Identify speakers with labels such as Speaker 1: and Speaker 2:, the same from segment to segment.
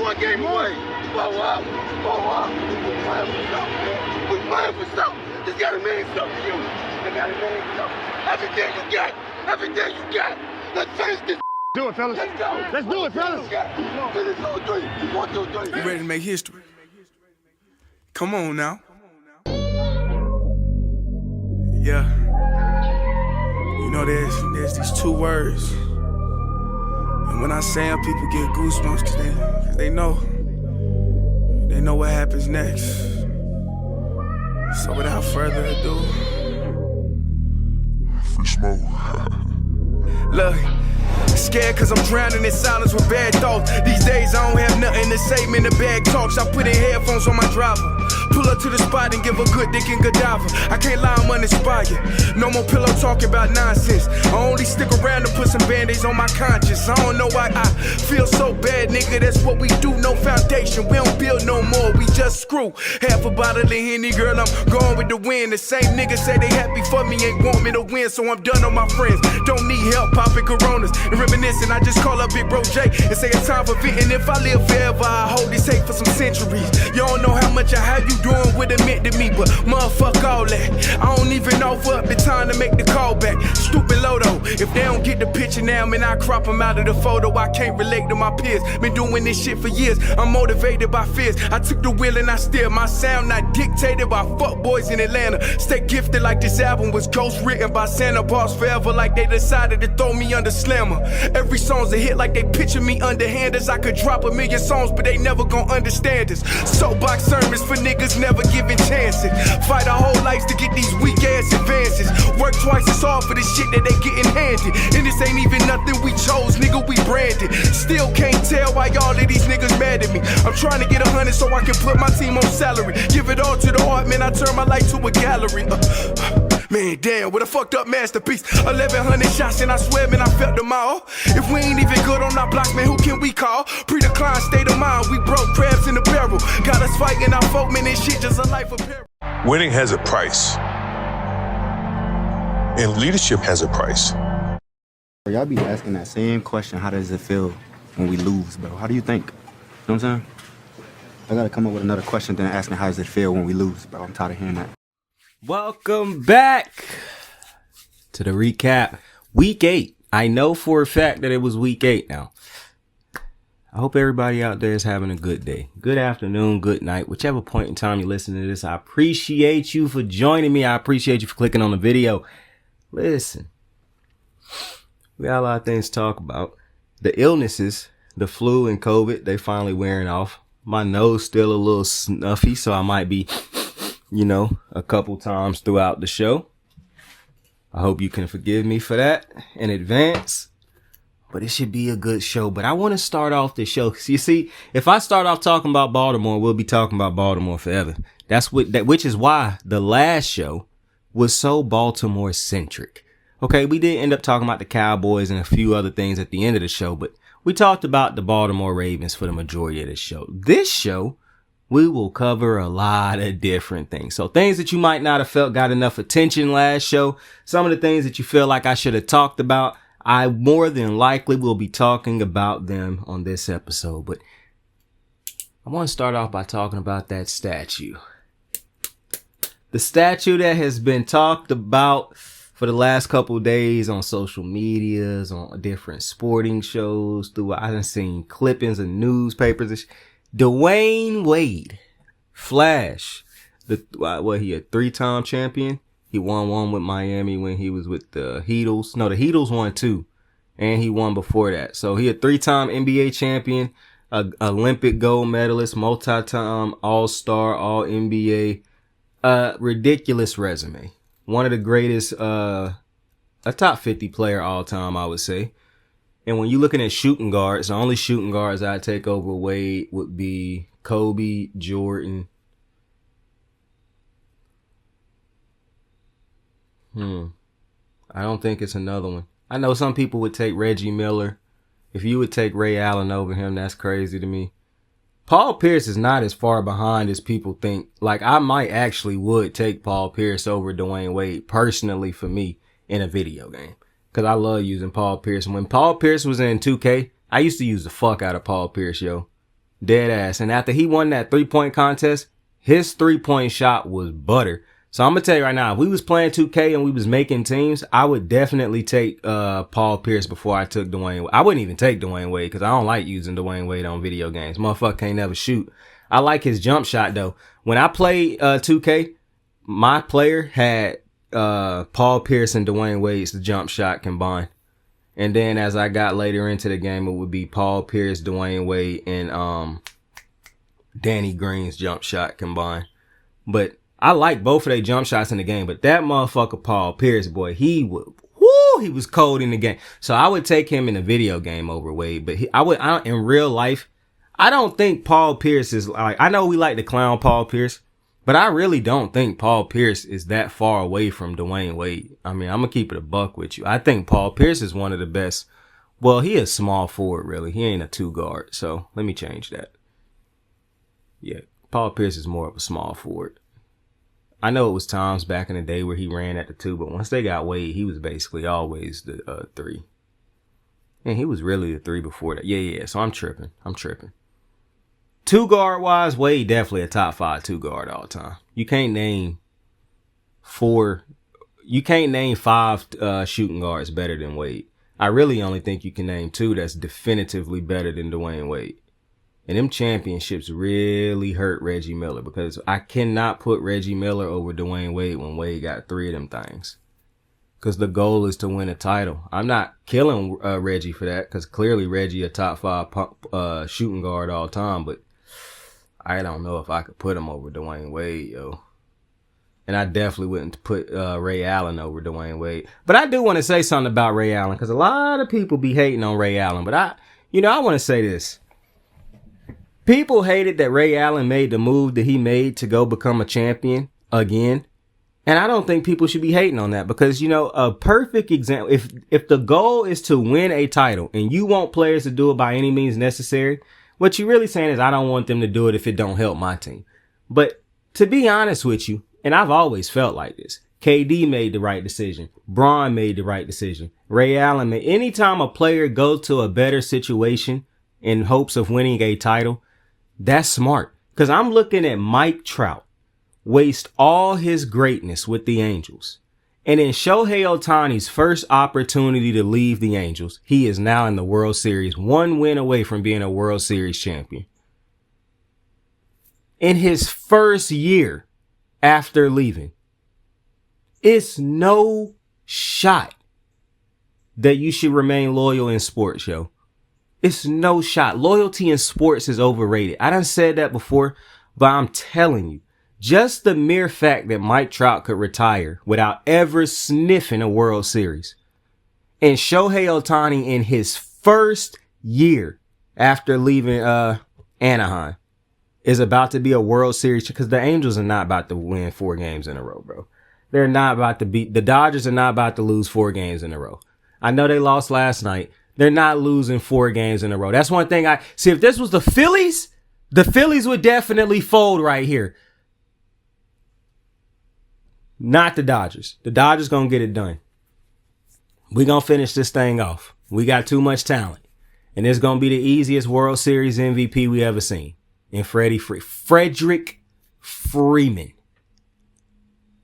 Speaker 1: one game away. Blow up. We're playing for something, man. We're playing for something. It's gotta mean something to you. It gotta mean something. Everything you got. Everything you got. Let's finish this.
Speaker 2: Do it, fellas.
Speaker 1: Let's go.
Speaker 2: Let's do it, fellas.
Speaker 1: Finish 2, 3. 1, 2, 3.
Speaker 3: You ready to make history? Come on now. Yeah. You know, there's these two words. And when I say them, people get goosebumps cause they know what happens next. So without further ado, free smoke. Look, scared cause I'm drowning in silence with bad thoughts. These days I don't have nothing to say, man, the bag talks. I put in headphones on my driver. Pull up to the spot and give a good dick and Godiva. I can't lie, I'm uninspired. No more pillow talking about nonsense. I only stick around to put some band-aids on my conscience. I don't know why I feel so bad, nigga. That's what we do, no foundation. We don't build no more, we just screw. Half a bottle of Henny, girl, I'm going with the wind. The same niggas say they happy for me, ain't want me to win. So I'm done on my friends. Don't need help popping Coronas and reminiscing. I just call up Big Bro J and say it's time for venting. If I live forever, I hold this hate for some centuries. You don't know how much I have you doing what it meant to me, but motherfuck all that. I don't even offer up the time to make the call back. Stupid Lodo, if they don't get the picture now, man, I crop them out of the photo. I can't relate to my peers. Been doing this shit for years. I'm motivated by fears. I took the wheel and I steer. My sound not dictated by fuck boys in Atlanta. Stay gifted like this album was ghost written by Santa Bars forever, like they decided to throw me under Slammer. Every song's a hit like they picture me underhanders. I could drop 1,000,000 songs, but they never gon' understand us. Soapbox sermons for niggas never giving chances. Fight our whole lives to get these weak ass advances. Work twice as hard for the shit that they getting handed. And this ain't even nothing we chose, nigga, we branded. Still can't tell why all of these niggas mad at me. I'm trying to get 100 so I can put my team on salary. Give it all to the art, man, I turn my life to a gallery. Man, damn, what a fucked up masterpiece. 1,100 shots and I swear, man, I felt them all. If we ain't even good on our blocks, man, who can we call? Pre-decline state of mind, we broke crabs in the barrel. Got us fighting our folk, man, this shit just a life of peril.
Speaker 4: Winning has a price. And leadership has a price.
Speaker 5: Y'all be asking that same question, how does it feel when we lose, bro? How do you think? You know what I'm saying? I gotta come up with another question than asking how does it feel when we lose, bro. I'm tired of hearing that.
Speaker 6: Welcome back to the recap. Week 8. I know for a fact that it was week 8 now. I hope everybody out there is having a good day. Good afternoon, good night, whichever point in time you're listening to this. I appreciate you for joining me. I appreciate you for clicking on the video. Listen, we got a lot of things to talk about. The illnesses, the flu and COVID, they finally wearing off. My nose still a little snuffy, so I might be, a couple times throughout the show. I hope you can forgive me for that in advance. But it should be a good show. But I want to start off the show. You see, if I start off talking about Baltimore, we'll be talking about Baltimore forever. Which is why the last show was so Baltimore centric. Okay, we did end up talking about the Cowboys and a few other things at the end of the show, but we talked about the Baltimore Ravens for the majority of the show. This show, we will cover a lot of different things. So things that you might not have felt got enough attention last show, some of the things that you feel like I should have talked about, I more than likely will be talking about them on this episode. But I want to start off by talking about that statue. The statue that has been talked about for the last couple of days on social medias, on different sporting shows, I've seen clippings and newspapers. Dwayne Wade, Flash, he a 3-time champion. He won one with Miami when he was with the Heatles. No, the Heatles won 2, and he won before that. So he a 3-time NBA champion, Olympic gold medalist, multi-time All-Star, All-NBA. Ridiculous resume. One of the greatest, a top 50 player all time, I would say. And when you're looking at shooting guards, the only shooting guards I'd take over Wade would be Kobe, Jordan. I don't think it's another one. I know some people would take Reggie Miller. If you would take Ray Allen over him, that's crazy to me. Paul Pierce is not as far behind as people think. Like, I might actually would take Paul Pierce over Dwayne Wade, personally, for me, in a video game. Because I love using Paul Pierce. And when Paul Pierce was in 2K, I used to use the fuck out of Paul Pierce, yo. Dead ass. And after he won that 3-point contest, his 3-point shot was butter. So I'm going to tell you right now, if we was playing 2K and we was making teams, I would definitely take Paul Pierce before I took Dwayne Wade. I wouldn't even take Dwayne Wade because I don't like using Dwayne Wade on video games. Motherfucker can't never shoot. I like his jump shot, though. When I played 2K, my player had Paul Pierce and Dwayne Wade's jump shot combined. And then as I got later into the game, it would be Paul Pierce, Dwayne Wade, and Danny Green's jump shot combined. But I like both of their jump shots in the game, but that motherfucker Paul Pierce, boy, he was cold in the game. So I would take him in a video game over Wade, but in real life, I don't think Paul Pierce is like, I know we like to clown Paul Pierce, but I really don't think Paul Pierce is that far away from Dwayne Wade. I mean, I'm gonna keep it a buck with you. I think Paul Pierce is one of the best. Well, he is small forward, really. He ain't a 2 guard. So let me change that. Yeah, Paul Pierce is more of a small forward. I know it was times back in the day where he ran at the 2, but once they got Wade, he was basically always the 3. And he was really the 3 before that. Yeah. So I'm tripping. 2 guard wise, Wade definitely a top 5 2 guard all time. You can't name 5 shooting guards better than Wade. I really only think you can name 2 that's definitively better than Dwayne Wade. And them championships really hurt Reggie Miller because I cannot put Reggie Miller over Dwayne Wade when Wade got 3 of them things. Because the goal is to win a title. I'm not killing Reggie for that because clearly Reggie a top 5 shooting guard all time. But I don't know if I could put him over Dwayne Wade, yo. And I definitely wouldn't put Ray Allen over Dwayne Wade. But I do want to say something about Ray Allen because a lot of people be hating on Ray Allen. But I want to say this. People hated that Ray Allen made the move that he made to go become a champion again. And I don't think people should be hating on that because, a perfect example, if the goal is to win a title and you want players to do it by any means necessary, what you're really saying is I don't want them to do it if it don't help my team. But to be honest with you, and I've always felt like this, KD made the right decision. Bron made the right decision. Ray Allen made, anytime a player goes to a better situation in hopes of winning a title, that's smart. Because I'm looking at Mike Trout waste all his greatness with the Angels. And in Shohei Ohtani's first opportunity to leave the Angels, he is now in the World Series, 1 win away from being a World Series champion. In his first year after leaving, it's no shot that you should remain loyal in sports, yo. It's no shot. Loyalty in sports is overrated. I done said that before, but I'm telling you, just the mere fact that Mike Trout could retire without ever sniffing a World Series, and Shohei Ohtani in his first year after leaving Anaheim is about to be a World Series, because the Angels are not about to win 4 games in a row, bro. They're not about to beat, the Dodgers are not about to lose 4 games in a row. I know they lost last night. They're not losing 4 games in a row. That's one thing I see. If this was the Phillies would definitely fold right here. Not the Dodgers. The Dodgers gonna get it done. We gonna finish this thing off. We got too much talent. And it's gonna be the easiest World Series MVP we ever seen. And Frederick Freeman.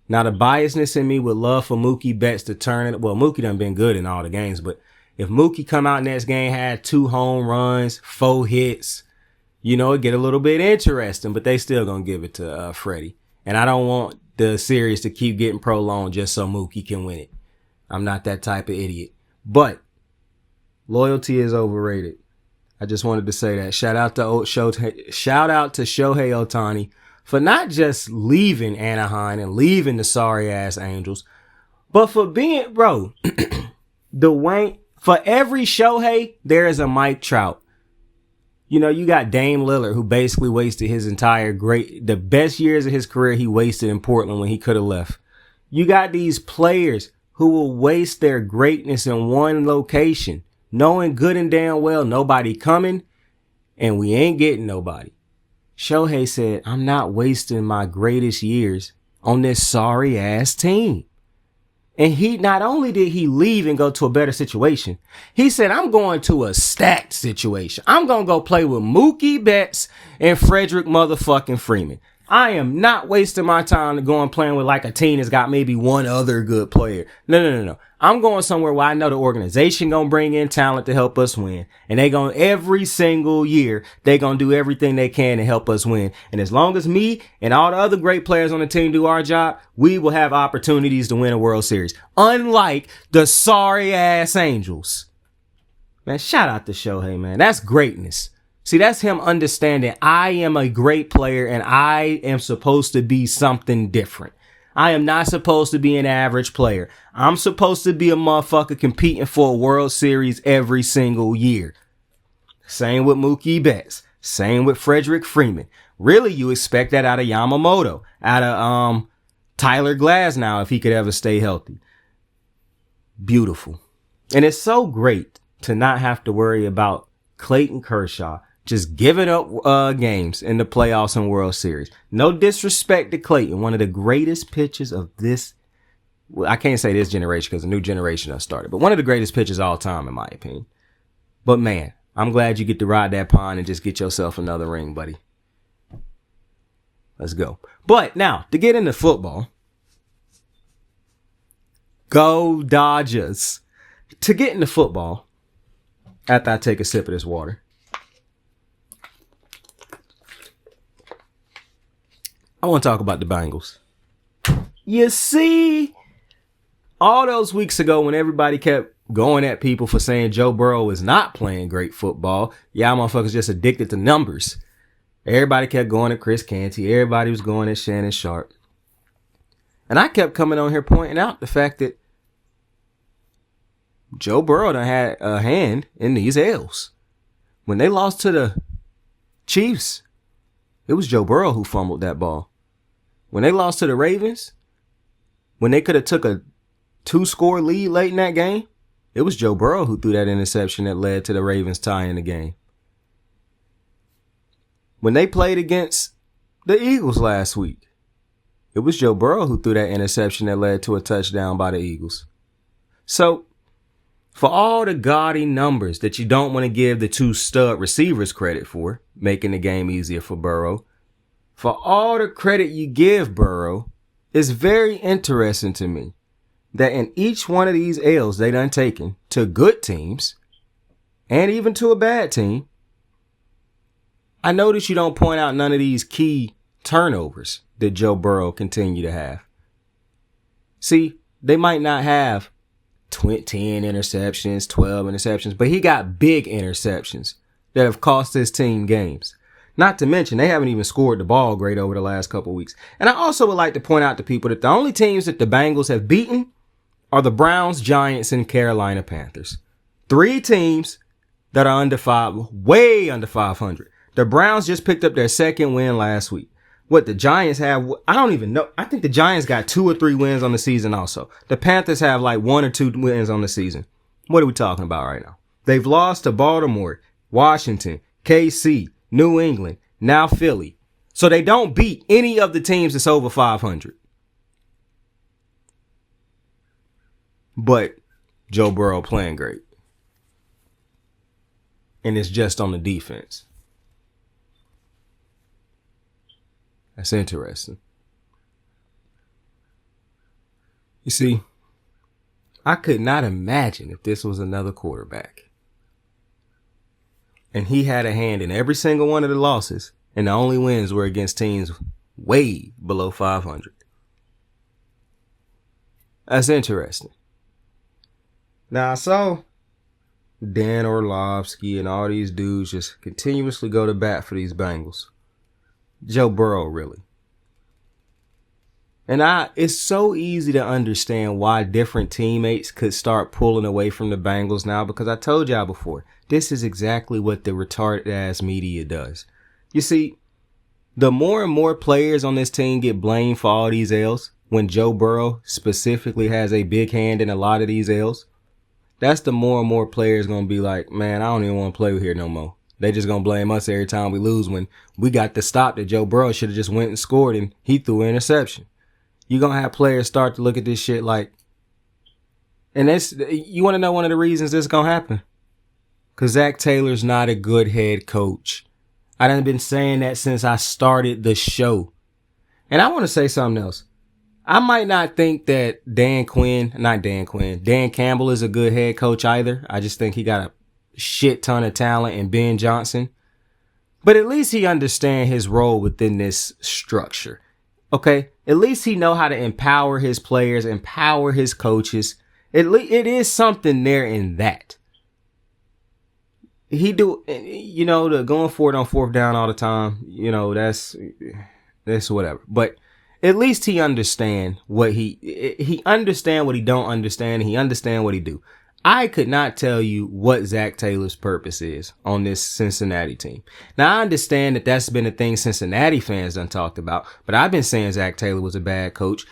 Speaker 6: Now the biasness in me would love for Mookie Betts to turn it. Well, Mookie done been good in all the games, but if Mookie come out next game, had 2 home runs, 4 hits, it get a little bit interesting, but they still gonna give it to Freddie. And I don't want the series to keep getting prolonged just so Mookie can win it. I'm not that type of idiot. But loyalty is overrated. I just wanted to say that. Shout out to Shohei Ohtani for not just leaving Anaheim and leaving the sorry ass Angels, but for being, bro, for every Shohei, there is a Mike Trout. You got Dame Lillard, who basically wasted his the best years of his career he wasted in Portland when he could have left. You got these players who will waste their greatness in one location, knowing good and damn well nobody coming, and we ain't getting nobody. Shohei said, I'm not wasting my greatest years on this sorry ass team. And he not only did he leave and go to a better situation, he said, I'm going to a stacked situation. I'm going to go play with Mookie Betts and Frederick motherfucking Freeman. I am not wasting my time to go and playing with like a team that's got maybe one other good player. No. I'm going somewhere where I know the organization going to bring in talent to help us win. And they going to every single year, they going to do everything they can to help us win. And as long as me and all the other great players on the team do our job, we will have opportunities to win a World Series. Unlike the sorry ass Angels. Man, shout out to Shohei, man. That's greatness. See, that's him understanding I am a great player and I am supposed to be something different. I am not supposed to be an average player. I'm supposed to be a motherfucker competing for a World Series every single year. Same with Mookie Betts. Same with Frederick Freeman. Really, you expect that out of Yamamoto, out of Tyler Glasnow if he could ever stay healthy. Beautiful. And it's so great to not have to worry about Clayton Kershaw just giving up games in the playoffs and World Series. No disrespect to Clayton, one of the greatest pitchers of this. Well, I can't say this generation because a new generation has started, but one of the greatest pitchers of all time, in my opinion. But man, I'm glad you get to ride that pond and just get yourself another ring, buddy. Let's go. But now, to get into football, go Dodgers. To get into football, after I take a sip of this water, I want to talk about the Bengals. You see, all those weeks ago when everybody kept going at people for saying Joe Burrow is not playing great football, y'all motherfuckers just addicted to numbers. Everybody kept going at Chris Canty. Everybody was going at Shannon Sharp. And I kept coming on here pointing out the fact that Joe Burrow done had a hand in these L's. When they lost to the Chiefs, it was Joe Burrow who fumbled that ball. When they lost to the Ravens, when they could have took a 2-score lead late in that game, it was Joe Burrow who threw that interception that led to the Ravens tying the game. When they played against the Eagles last week, it was Joe Burrow who threw that interception that led to a touchdown by the Eagles. So, for all the gaudy numbers that you don't want to give the two stud receivers credit for, making the game easier for Burrow, for all the credit you give Burrow, it's very interesting to me that in each one of these L's they done taken to good teams and even to a bad team, I notice you don't point out none of these key turnovers that Joe Burrow continue to have. See, they might not have 10 interceptions, 12 interceptions, but he got big interceptions that have cost his team games. Not to mention, they haven't even scored the ball great over the last couple of weeks. And I also would like to point out to people that the only teams that the Bengals have beaten are the Browns, Giants, and Carolina Panthers. 3 teams that are way under 500. The Browns just picked up their second win last week. What the Giants have, I don't even know. I think the Giants got 2 or 3 wins on the season also. The Panthers have like 1 or 2 wins on the season. What are we talking about right now? They've lost to Baltimore, Washington, KC, New England, now Philly. So they don't beat any of the teams that's over 500. But Joe Burrow playing great. And it's just on the defense. That's interesting. You see, I could not imagine if this was another quarterback and he had a hand in every single one of the losses, and the only wins were against teams way below 500. That's interesting. Now, I saw Dan Orlovsky and all these dudes just continuously go to bat for these Bengals. Joe Burrow, really. And it's so easy to understand why different teammates could start pulling away from the Bengals now, because I told y'all before, this is exactly what the retarded ass media does. You see, the more and more players on this team get blamed for all these L's, when Joe Burrow specifically has a big hand in a lot of these L's, that's the more and more players going to be like, man, I don't even want to play here no more. They just going to blame us every time we lose when we got the stop that Joe Burrow should have just went and scored and he threw an interception. You're going to have players start to look at this shit like, And you want to know one of the reasons this is going to happen? Because Zach Taylor's not a good head coach. I done been saying that since I started the show. And I want to say something else. I might not think that Dan Campbell is a good head coach either. I just think he got a shit ton of talent in Ben Johnson. But at least he understands his role within this structure. Okay? At least he know how to empower his players, empower his coaches. It is something there in that. He do, you know, the going for it on fourth down all the time, you know, that's whatever. But at least he understand what he understand what he don't understand. And he understand what he do. I could not tell you what Zach Taylor's purpose is on this Cincinnati team. Now, I understand that that's been a thing Cincinnati fans done talked about, but I've been saying Zach Taylor was a bad coach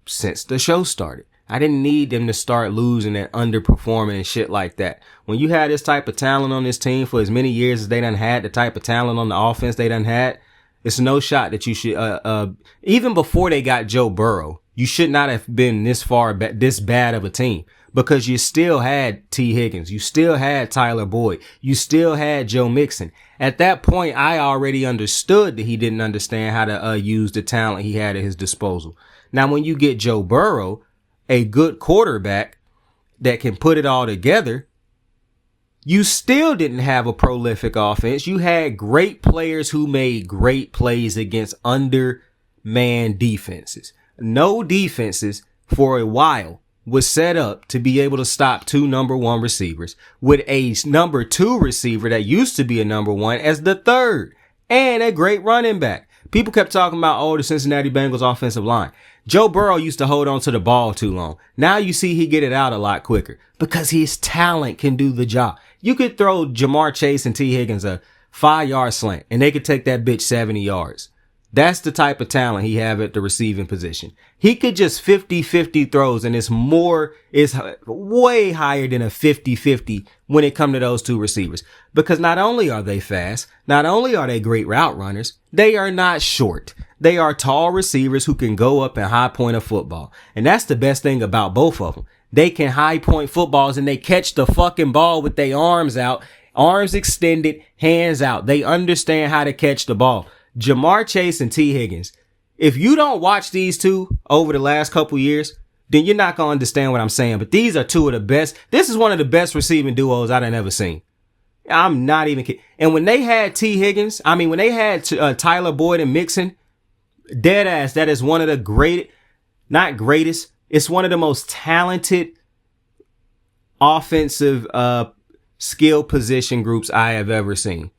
Speaker 6: since the show started. I didn't need them to start losing and underperforming and shit like that. When you had this type of talent on this team for as many years as they done had, the type of talent on the offense they done had, it's no shot that you should, even before they got Joe Burrow, you should not have been this bad of a team, because you still had T. Higgins. You still had Tyler Boyd. You still had Joe Mixon. At that point, I already understood that he didn't understand how to use the talent he had at his disposal. Now, when you get Joe Burrow, a good quarterback that can put it all together, you still didn't have a prolific offense. You had great players who made great plays against undermanned defenses. No defenses for a while was set up to be able to stop two number one receivers, with a number two receiver that used to be a number one as the third, and a great running back. People kept talking about, the Cincinnati Bengals offensive line. Joe Burrow used to hold on to the ball too long. Now you see he get it out a lot quicker because his talent can do the job. You could throw Jamar Chase and T. Higgins a 5-yard slant and they could take that bitch 70 yards. That's the type of talent he have at the receiving position. He could just 50-50 throws, and it's way higher than a 50-50 when it comes to those two receivers. Because not only are they fast, not only are they great route runners, they are not short. They are tall receivers who can go up and high point a football. And that's the best thing about both of them. They can high point footballs and they catch the fucking ball with their arms out, arms extended, hands out. They understand how to catch the ball. Jamar Chase and T. Higgins. If you don't watch these two over the last couple years, then you're not going to understand what I'm saying. But these are two of the best. This is one of the best receiving duos I've ever seen. I'm not even kidding. And when they had when they had Tyler Boyd and Mixon, dead ass, that is one of the not greatest, it's one of the most talented offensive skill position groups I have ever seen.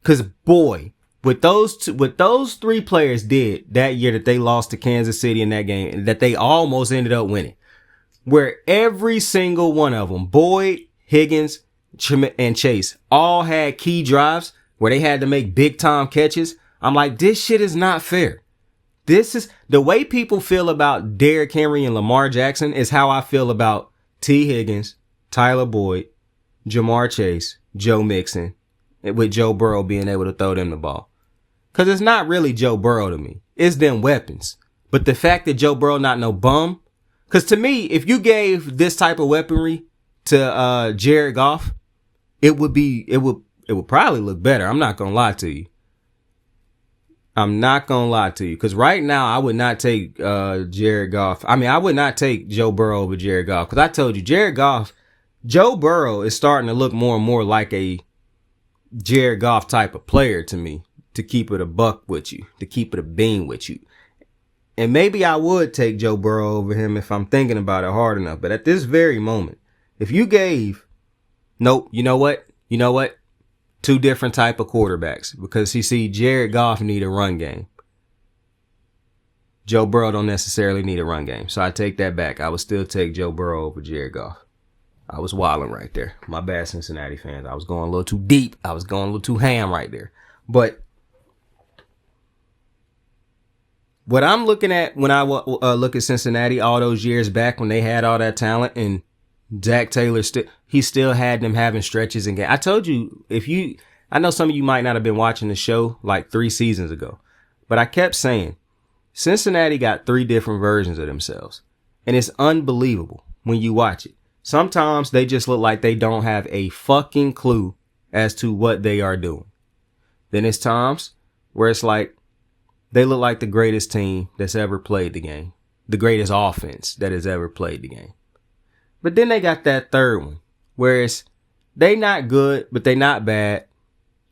Speaker 6: Because boy, what those three players did that year that they lost to Kansas City in that game, that they almost ended up winning, where every single one of them, Boyd, Higgins, and Chase, all had key drives where they had to make big time catches. I'm like, this shit is not fair. This is the way people feel about Derrick Henry and Lamar Jackson is how I feel about T. Higgins, Tyler Boyd, Jamar Chase, Joe Mixon, with Joe Burrow being able to throw them the ball. Because it's not really Joe Burrow to me. It's them weapons. But the fact that Joe Burrow not no bum, because to me, if you gave this type of weaponry to Jared Goff, it would probably look better. I'm not gonna lie to you. Because right now, I would not take Jared Goff. I would not take Joe Burrow over Jared Goff. Because I told you, Joe Burrow is starting to look more and more like a Jared Goff type of player to me, to keep it a buck with you, to keep it a bean with you. And maybe I would take Joe Burrow over him if I'm thinking about it hard enough. But at this very moment, if you gave, you know what? Two different type of quarterbacks, because you see, Jared Goff need a run game. Joe Burrow don't necessarily need a run game. So I take that back. I would still take Joe Burrow over Jared Goff. I was wilding right there. My bad, Cincinnati fans. I was going a little too deep. I was going a little too ham right there. But what I'm looking at when I look at Cincinnati all those years back when they had all that talent, and Zach Taylor, he still had them having stretches and games. I told you, I know some of you might not have been watching the show like 3 seasons ago, but I kept saying Cincinnati got 3 different versions of themselves. And it's unbelievable when you watch it. Sometimes they just look like they don't have a fucking clue as to what they are doing. Then it's times where it's like they look like the greatest team that's ever played the game. The greatest offense that has ever played the game. But then they got that third one where they not good, but they not bad.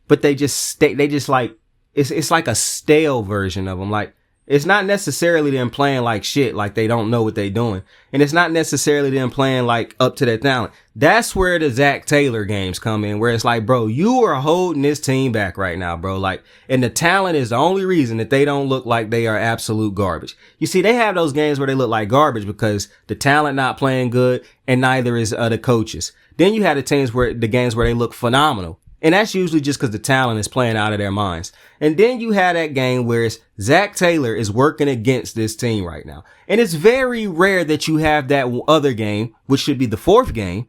Speaker 6: But they just like, it's like a stale version of them. Like, it's not necessarily them playing like shit, like they don't know what they doing. And it's not necessarily them playing like up to their talent. That's where the Zach Taylor games come in, where it's like, bro, you are holding this team back right now, bro. Like, and the talent is the only reason that they don't look like they are absolute garbage. You see, they have those games where they look like garbage because the talent not playing good and neither is the coaches. Then you have the games where they look phenomenal. And that's usually just because the talent is playing out of their minds. And then you have that game where it's Zach Taylor is working against this team right now. And it's very rare that you have that other game, which should be the fourth game,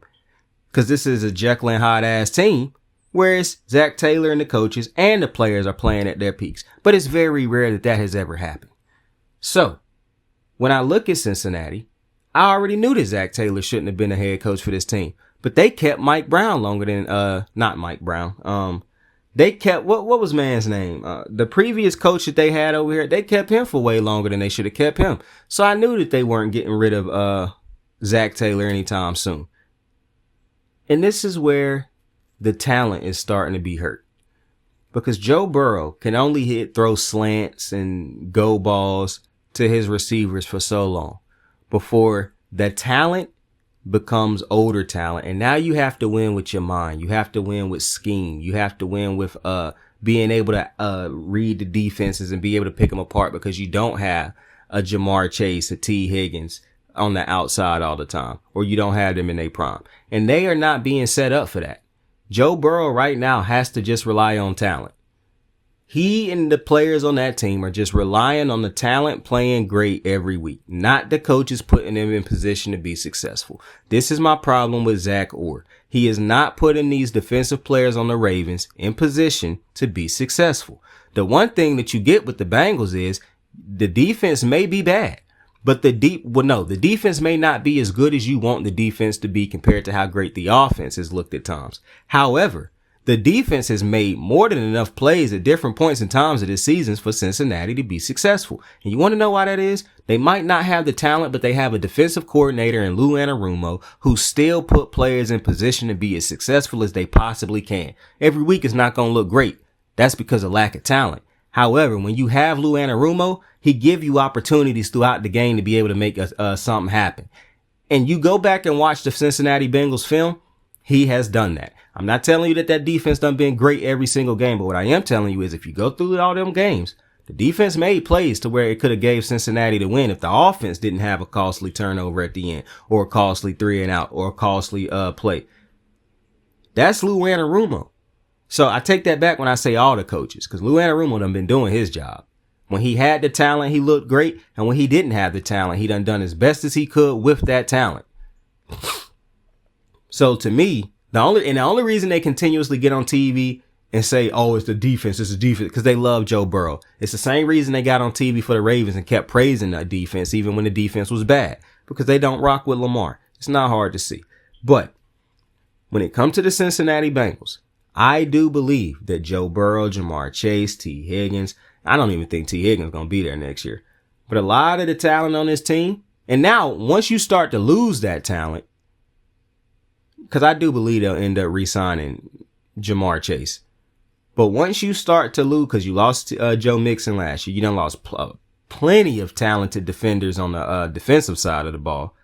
Speaker 6: because this is a Jekyll and Hyde ass team, where it's Zach Taylor and the coaches and the players are playing at their peaks. But it's very rare that that has ever happened. So when I look at Cincinnati, I already knew that Zach Taylor shouldn't have been the head coach for this team. But they kept Mike Brown longer than, not Mike Brown. They kept, what was man's name? The previous coach that they had over here, they kept him for way longer than they should have kept him. So I knew that they weren't getting rid of, Zach Taylor anytime soon. And this is where the talent is starting to be hurt. Because Joe Burrow can only throw slants and go balls to his receivers for so long before the talent becomes older talent. And now you have to win with your mind. You have to win with scheme. You have to win with being able to read the defenses and be able to pick them apart, because you don't have a Jamar Chase, a T. Higgins on the outside all the time, or you don't have them in their prime. And they are not being set up for that. Joe Burrow right now has to just rely on talent. He and the players on that team are just relying on the talent playing great every week, not the coaches putting them in position to be successful. This is my problem with Zach Orr. He is not putting these defensive players on the Ravens in position to be successful. The one thing that you get with the Bengals is the defense may be bad, but the defense may not be as good as you want the defense to be compared to how great the offense has looked at times. However, the defense has made more than enough plays at different points in times of this season for Cincinnati to be successful. And you want to know why that is? They might not have the talent, but they have a defensive coordinator in Lou Anarumo who still put players in position to be as successful as they possibly can. Every week is not going to look great. That's because of lack of talent. However, when you have Lou Anarumo, he give you opportunities throughout the game to be able to make something happen. And you go back and watch the Cincinnati Bengals film, he has done that. I'm not telling you that defense done been great every single game, but what I am telling you is if you go through all them games, the defense made plays to where it could have gave Cincinnati the win if the offense didn't have a costly turnover at the end, or a costly 3 and out, or a costly play. That's Lou Anarumo. So I take that back when I say all the coaches, because Lou Anarumo done been doing his job. When he had the talent, he looked great, and when he didn't have the talent, he done as best as he could with that talent. So to me, the only reason they continuously get on TV and say, oh, it's the defense, because they love Joe Burrow. It's the same reason they got on TV for the Ravens and kept praising the defense, even when the defense was bad, because they don't rock with Lamar. It's not hard to see. But when it comes to the Cincinnati Bengals, I do believe that Joe Burrow, Jamar Chase, T. Higgins, I don't even think T. Higgins is going to be there next year. But a lot of the talent on this team, and now once you start to lose that talent, because I do believe they'll end up re-signing Jamar Chase. But once you start to lose, because you lost Joe Mixon last year, you done lost plenty of talented defenders on the defensive side of the ball.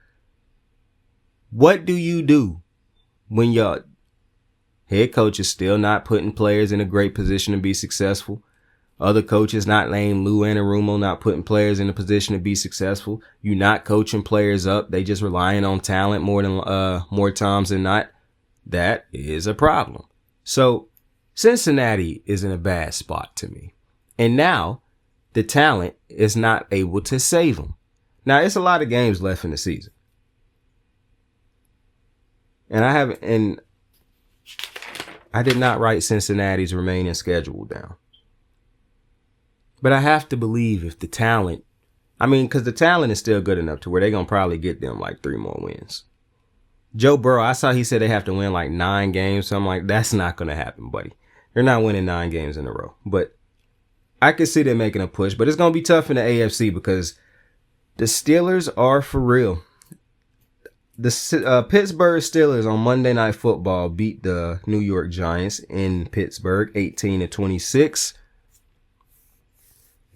Speaker 6: What do you do when your head coach is still not putting players in a great position to be successful? Other coaches, not named Lou Anarumo, not putting players in a position to be successful. You're not coaching players up. They just relying on talent more times than not. That is a problem. So Cincinnati is in a bad spot to me. And now the talent is not able to save them. Now it's a lot of games left in the season. And I did not write Cincinnati's remaining schedule down. But I have to believe if the talent, because the talent is still good enough to where they're going to probably get them like 3 more wins. Joe Burrow, I saw he said they have to win like 9 games. So I'm like, that's not going to happen, buddy. They're not winning 9 games in a row. But I can see them making a push. But it's going to be tough in the AFC because the Steelers are for real. The Pittsburgh Steelers on Monday Night Football beat the New York Giants in Pittsburgh 18-26.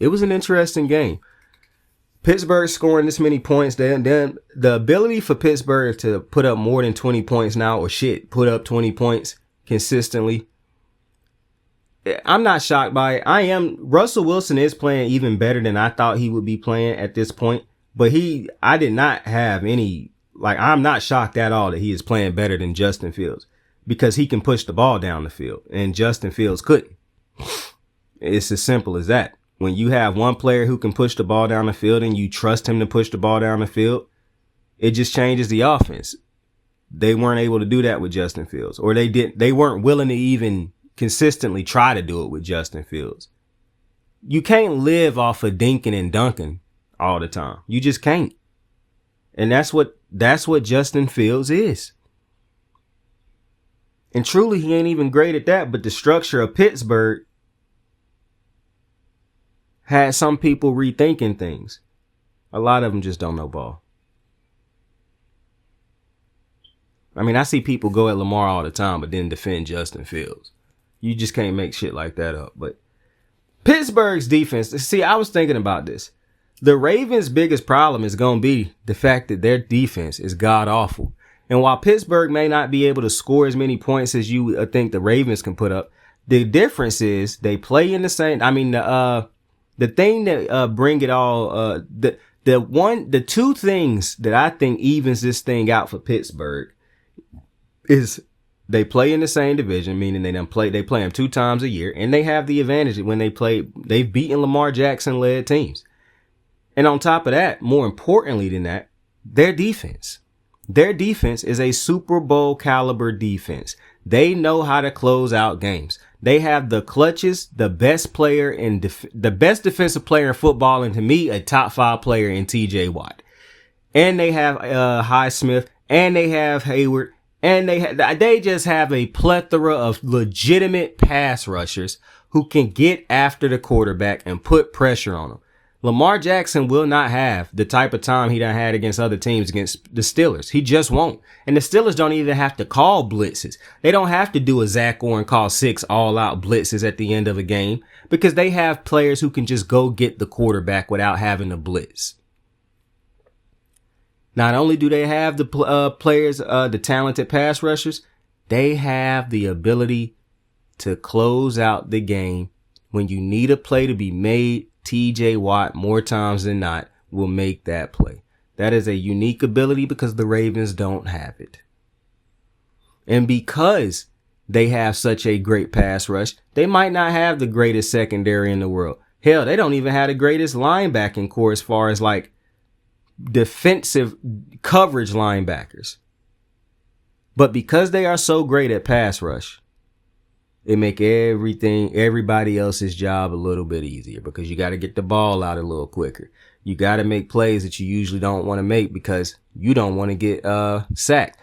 Speaker 6: It was an interesting game. Pittsburgh scoring this many points, then the ability for Pittsburgh to put up more than 20 points now, or put up 20 points consistently. I'm not shocked by it. Russell Wilson is playing even better than I thought he would be playing at this point, but I did not have any, I'm not shocked at all that he is playing better than Justin Fields because he can push the ball down the field and Justin Fields couldn't. It's as simple as that. When you have one player who can push the ball down the field and you trust him to push the ball down the field, it just changes the offense. They weren't able to do that with Justin Fields, or they weren't willing to even consistently try to do it with Justin Fields. You can't live off of dinking and dunking all the time. You just can't. And that's what Justin Fields is. And truly, he ain't even great at that, but the structure of Pittsburgh had some people rethinking things. A lot of them just don't know ball. I mean, I see people go at Lamar all the time, but then defend Justin Fields. You just can't make shit like that up. But Pittsburgh's defense, see, I was thinking about this. The Ravens' biggest problem is going to be the fact that their defense is god awful. And while Pittsburgh may not be able to score as many points as you think the Ravens can put up, the difference is they play in the same. I mean, the thing that bring it all, the two things that I think evens this thing out for Pittsburgh is they play in the same division, meaning they play them 2 times a year, and they have the advantage when they've beaten Lamar Jackson led teams. And on top of that, more importantly than that, their defense. Their defense is a Super Bowl caliber defense. They know how to close out games. They have the clutches, the best player the best defensive player in football, and to me, a top 5 player in TJ Watt. And they have Highsmith, and they have Hayward, and they just have a plethora of legitimate pass rushers who can get after the quarterback and put pressure on him. Lamar Jackson will not have the type of time he done had against other teams against the Steelers. He just won't. And the Steelers don't even have to call blitzes. They don't have to do a Zach Orr and call 6 all-out blitzes at the end of a game because they have players who can just go get the quarterback without having to blitz. Not only do they have the players, the talented pass rushers, they have the ability to close out the game when you need a play to be made. TJ Watt, more times than not, will make that play. That is a unique ability because the Ravens don't have it. And because they have such a great pass rush, they might not have the greatest secondary in the world. Hell, they don't even have the greatest linebacking core as far as like defensive coverage linebackers. But because they are so great at pass rush, it make everybody else's job a little bit easier because you got to get the ball out a little quicker. You got to make plays that you usually don't want to make because you don't want to get sacked.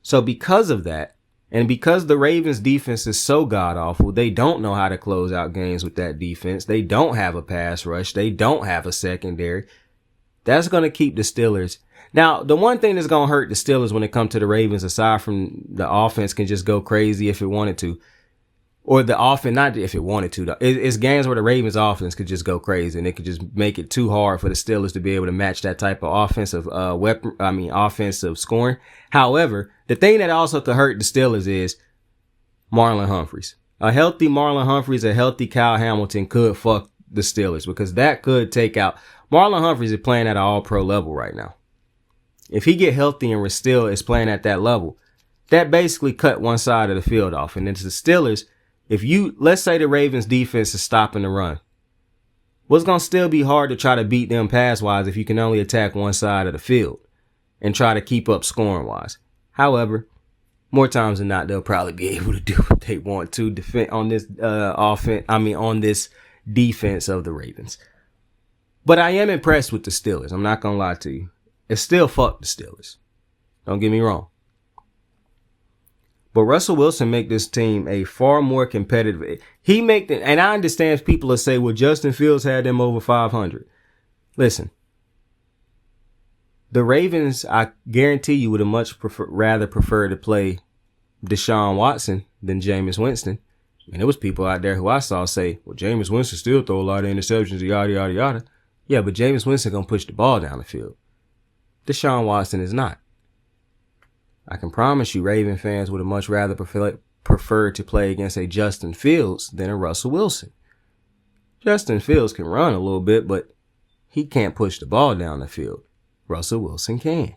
Speaker 6: So because of that, and because the Ravens defense is so god awful, they don't know how to close out games with that defense. They don't have a pass rush. They don't have a secondary. That's going to keep the Steelers. Now, the one thing that's going to hurt the Steelers when it comes to the Ravens, aside from the offense can just go crazy if it wanted to, or the offense, not if it wanted to, it's games where the Ravens offense could just go crazy and it could just make it too hard for the Steelers to be able to match that type of offensive offensive scoring. However, the thing that also could hurt the Steelers is Marlon Humphreys. A healthy Marlon Humphreys, a healthy Kyle Hamilton could fuck the Steelers because that could take out. Marlon Humphreys is playing at an all-pro level right now. If he get healthy and still is playing at that level, that basically cut one side of the field off. And it's the Steelers. Let's say the Ravens defense is stopping the run. Well, it's going to still be hard to try to beat them pass-wise if you can only attack one side of the field and try to keep up scoring-wise. However, more times than not, they'll probably be able to do what they want to defend on this on this defense of the Ravens. But I am impressed with the Steelers. I'm not going to lie to you. It's still fuck the Steelers. Don't get me wrong. But Russell Wilson make this team a far more competitive. And I understand people will say, well, Justin Fields had them over 500. Listen, the Ravens, I guarantee you, would have much rather prefer to play Deshaun Watson than Jameis Winston. And there was people out there who I saw say, well, Jameis Winston still throw a lot of interceptions, yada, yada, yada. Yeah, but Jameis Winston going to push the ball down the field. Deshaun Watson is not. I can promise you Raven fans would have much rather preferred to play against a Justin Fields than a Russell Wilson. Justin Fields can run a little bit, but he can't push the ball down the field. Russell Wilson can.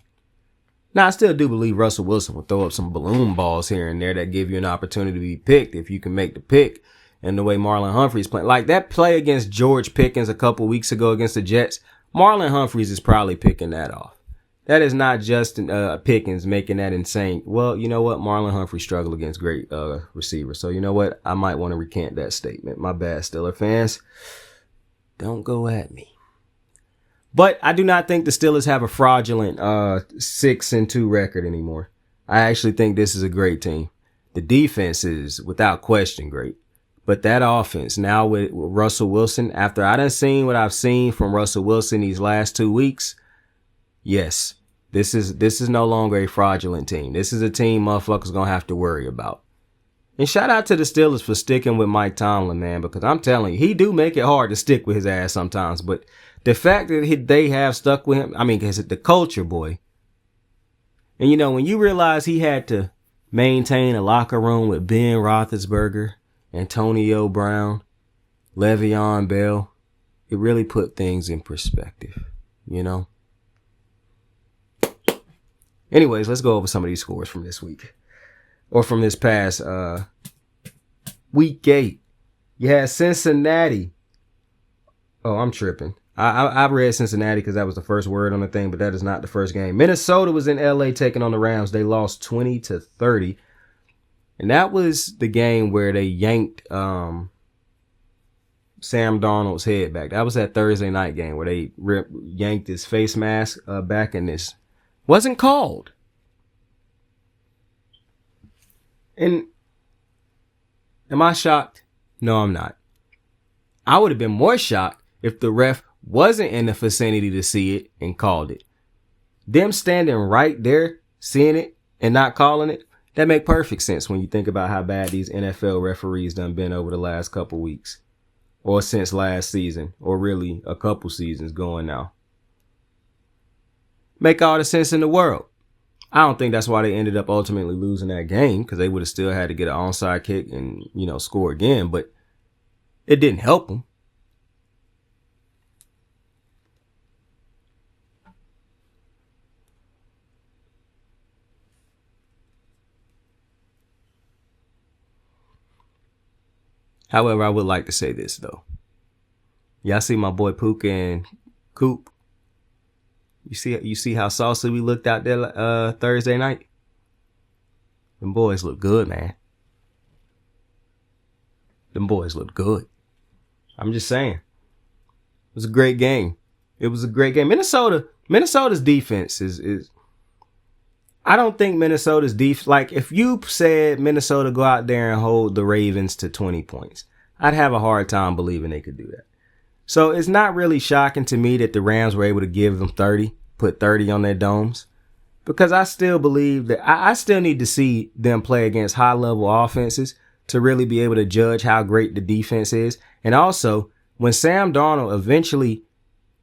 Speaker 6: Now, I still do believe Russell Wilson will throw up some balloon balls here and there that give you an opportunity to be picked if you can make the pick. And the way Marlon Humphrey's playing, like that play against George Pickens a couple weeks ago against the Jets, Marlon Humphreys is probably picking that off. That is not Justin Pickens making that insane. Well, you know what? Marlon Humphrey struggled against great receivers. So you know what? I might want to recant that statement. My bad, Steelers fans. Don't go at me. But I do not think the Steelers have a fraudulent 6-2 record anymore. I actually think this is a great team. The defense is without question great. But that offense now with Russell Wilson, after I done seen what I've seen from Russell Wilson these last 2 weeks, yes, this is no longer a fraudulent team. This is a team motherfuckers gonna have to worry about. And shout out to the Steelers for sticking with Mike Tomlin, man, because I'm telling you, he do make it hard to stick with his ass sometimes. But the fact that they have stuck with him, I mean, because the culture, boy. And you know, when you realize he had to maintain a locker room with Ben Roethlisberger, Antonio Brown, Le'Veon Bell, it really put things in perspective, you know? Anyways, let's go over some of these scores from this week. Or from this past week 8. You had Cincinnati. Oh, I'm tripping. I read Cincinnati because that was the first word on the thing, but that is not the first game. Minnesota was in LA taking on the Rams. They lost 20-30. And that was the game where they yanked Sam Darnold's head back. That was that Thursday night game where they yanked his face mask back, and this wasn't called. And am I shocked? No, I'm not. I would have been more shocked if the ref wasn't in the vicinity to see it and called it. Them standing right there, seeing it and not calling it, that make perfect sense when you think about how bad these NFL referees done been over the last couple weeks. Or since last season. Or really a couple seasons going now. Make all the sense in the world. I don't think that's why they ended up ultimately losing that game, because they would have still had to get an onside kick and, you know, score again. But it didn't help them. However, I would like to say this, though. Y'all see my boy Puka and Coop? You see how saucy we looked out there Thursday night? Them boys look good, man. Them boys look good. I'm just saying. It was a great game. It was a great game. Minnesota's defense is I don't think Minnesota's defense, like if you said Minnesota go out there and hold the Ravens to 20 points, I'd have a hard time believing they could do that. So it's not really shocking to me that the Rams were able to give them 30, put 30 on their domes, because I still believe that I still need to see them play against high level offenses to really be able to judge how great the defense is. And also when Sam Darnold eventually,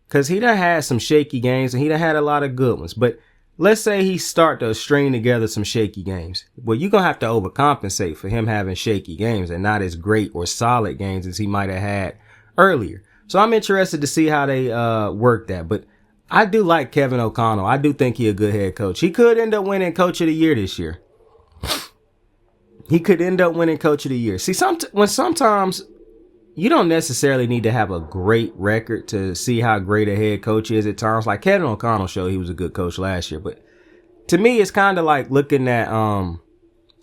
Speaker 6: because he done had some shaky games and he done had a lot of good ones, but let's say he start to string together some shaky games. Well, you're going to have to overcompensate for him having shaky games and not as great or solid games as he might have had earlier. So I'm interested to see how they work that. But I do like Kevin O'Connell. I do think he's a good head coach. He could end up winning Coach of the Year this year. He could end up winning Coach of the Year. See, sometimes you don't necessarily need to have a great record to see how great a head coach is at times. Like Kevin O'Connell showed he was a good coach last year. But to me, it's kind of like looking at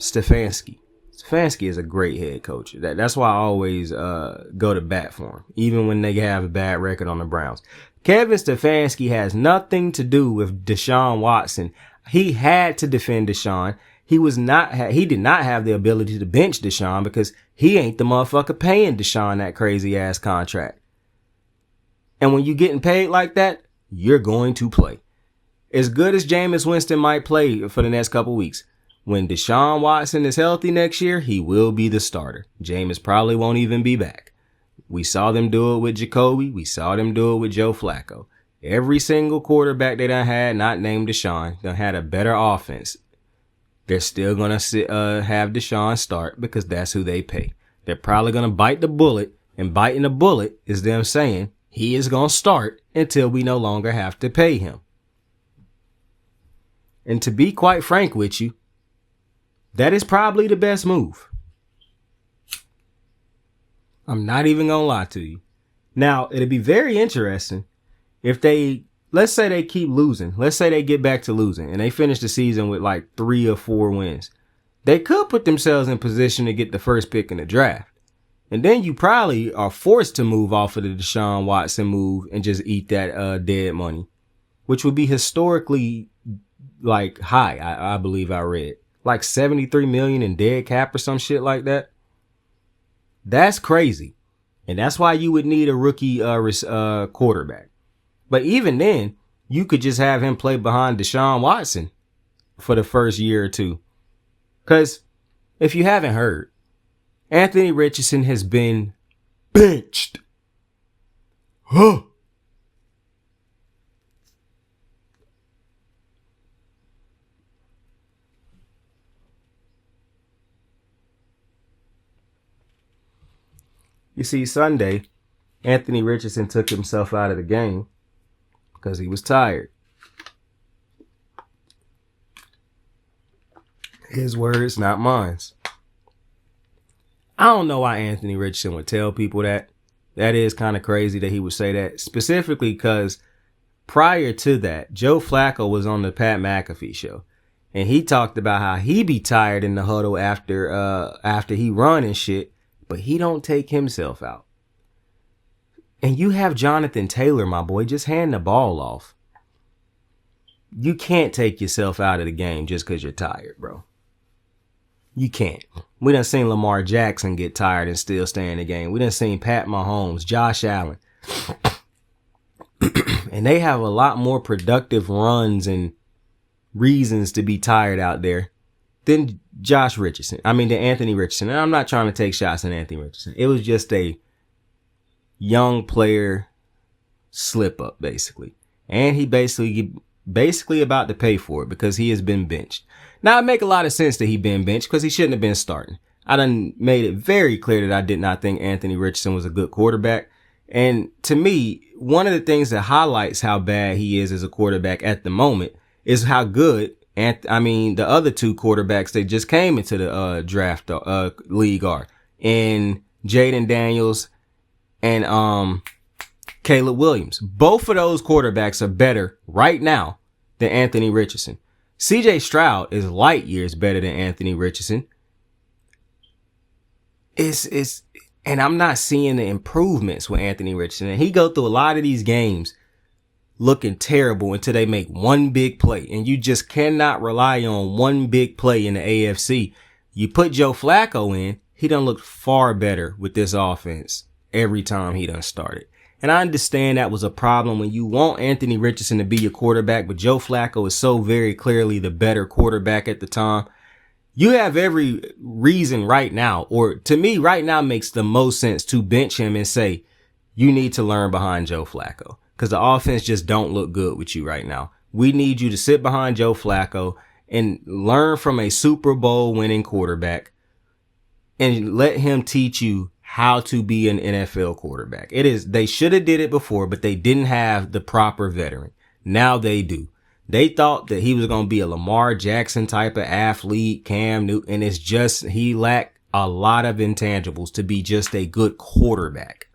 Speaker 6: Stefanski. Stefanski is a great head coach. That's why I always go to bat for him, even when they have a bad record on the Browns. Kevin Stefanski has nothing to do with Deshaun Watson he had to defend Deshaun. He did not have the ability to bench Deshaun because he ain't the motherfucker paying Deshaun that crazy ass contract. And when you getting paid like that, you're going to play. As good as Jameis Winston might play for the next couple weeks, when Deshaun Watson is healthy next year, he will be the starter. Jameis probably won't even be back. We saw them do it with Jacoby. We saw them do it with Joe Flacco. Every single quarterback they done had, not named Deshaun, done had a better offense. They're still going to have Deshaun start because that's who they pay. They're probably going to bite the bullet, and biting the bullet is them saying he is going to start until we no longer have to pay him. And to be quite frank with you, that is probably the best move. I'm not even going to lie to you. Now, it'd be very interesting if let's say they keep losing. Let's say they get back to losing and they finish the season with like 3 or 4 wins. They could put themselves in position to get the first pick in the draft. And then you probably are forced to move off of the Deshaun Watson move and just eat that dead money, which would be historically like high. I believe I read like 73 million in dead cap or some shit like that. That's crazy. And that's why you would need a rookie quarterback. But even then, you could just have him play behind Deshaun Watson for the first year or two. Because if you haven't heard, Anthony Richardson has been benched. Huh. You see, Sunday, Anthony Richardson took himself out of the game because he was tired. His words, not mine. I don't know why Anthony Richardson would tell people that. That is kind of crazy that he would say that, specifically because prior to that, Joe Flacco was on the Pat McAfee show, and he talked about how he be tired in the huddle after he run and shit, but he don't take himself out. And you have Jonathan Taylor, my boy, just hand the ball off. You can't take yourself out of the game just because you're tired, bro. You can't. We done seen Lamar Jackson get tired and still stay in the game. We done seen Pat Mahomes, Josh Allen. And they have a lot more productive runs and reasons to be tired out there than Anthony Richardson. And I'm not trying to take shots at Anthony Richardson. It was just a young player slip up, basically. And he basically about to pay for it because he has been benched. Now, it make a lot of sense that he been benched because he shouldn't have been starting. I done made it very clear that I did not think Anthony Richardson was a good quarterback. And to me, one of the things that highlights how bad he is as a quarterback at the moment is how good, the other 2 quarterbacks that just came into the draft league are. And Jaden Daniels and Caleb Williams. Both of those quarterbacks are better right now than Anthony Richardson. CJ Stroud is light years better than Anthony Richardson. And I'm not seeing the improvements with Anthony Richardson. And he go through a lot of these games looking terrible until they make one big play. And you just cannot rely on one big play in the AFC. You put Joe Flacco in, he done looked far better with this offense every time he done started. And I understand that was a problem when you want Anthony Richardson to be your quarterback, but Joe Flacco is so very clearly the better quarterback at the time. You have every reason right now, or to me right now makes the most sense to bench him and say, you need to learn behind Joe Flacco because the offense just don't look good with you right now. We need you to sit behind Joe Flacco and learn from a Super Bowl winning quarterback and let him teach you how to be an NFL quarterback. They should have did it before, but they didn't have the proper veteran. Now they do. They thought that he was going to be a Lamar Jackson type of athlete, Cam Newton, and it's just he lacked a lot of intangibles to be just a good quarterback.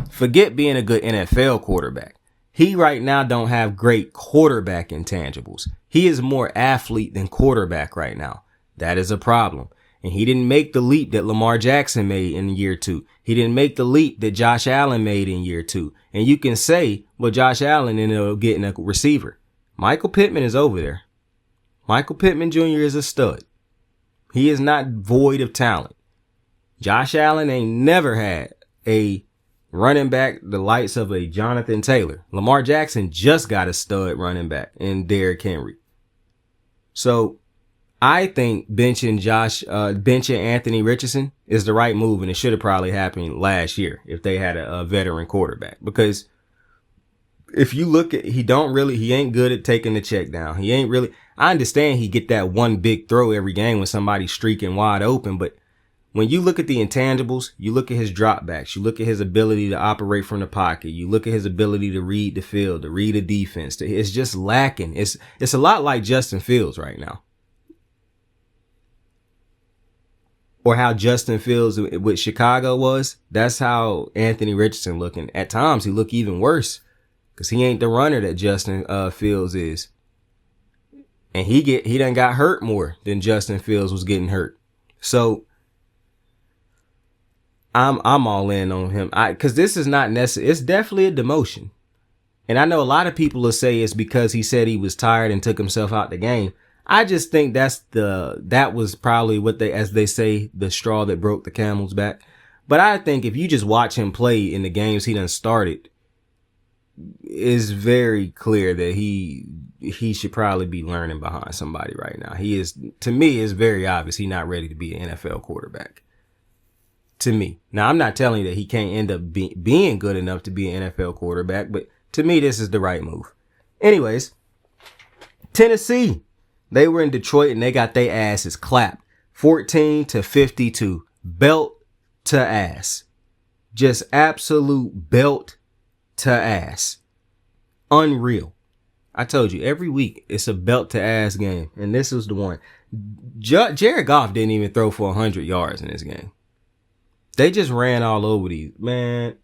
Speaker 6: Forget being a good NFL quarterback. He right now don't have great quarterback intangibles. He is more athlete than quarterback right now. That is a problem. And he didn't make the leap that Lamar Jackson made in year 2. He didn't make the leap that Josh Allen made in year 2. And you can say, well, Josh Allen ended up getting a receiver. Michael Pittman is over there. Michael Pittman Jr. is a stud. He is not void of talent. Josh Allen ain't never had a running back the likes of a Jonathan Taylor. Lamar Jackson just got a stud running back in Derrick Henry. So I think benching Anthony Richardson is the right move, and it should have probably happened last year if they had a veteran quarterback. Because if you look at, he ain't good at taking the check down. I understand he get that one big throw every game when somebody's streaking wide open, but when you look at the intangibles, you look at his dropbacks, you look at his ability to operate from the pocket, you look at his ability to read the field, to read a defense. It's just lacking. It's a lot like Justin Fields right now. Or how Justin Fields with Chicago was. That's how Anthony Richardson looking. At times, he look even worse because he ain't the runner that Justin Fields is. And he done got hurt more than Justin Fields was getting hurt. So I'm all in on him. Cause this is not necessary. It's definitely a demotion. And I know a lot of people will say it's because he said he was tired and took himself out the game. I just think that was probably as they say, the straw that broke the camel's back. But I think if you just watch him play in the games he done started, it's very clear that he should probably be learning behind somebody right now. To me, it's very obvious he's not ready to be an NFL quarterback. To me. Now, I'm not telling you that he can't end up being good enough to be an NFL quarterback, but to me, this is the right move. Anyways, Tennessee. They were in Detroit and they got their asses clapped. 14-52. Belt to ass. Just absolute belt to ass. Unreal. I told you, every week it's a belt to ass game. And this was the one. Jared Goff didn't even throw for 100 yards in this game. They just ran all over these. Man,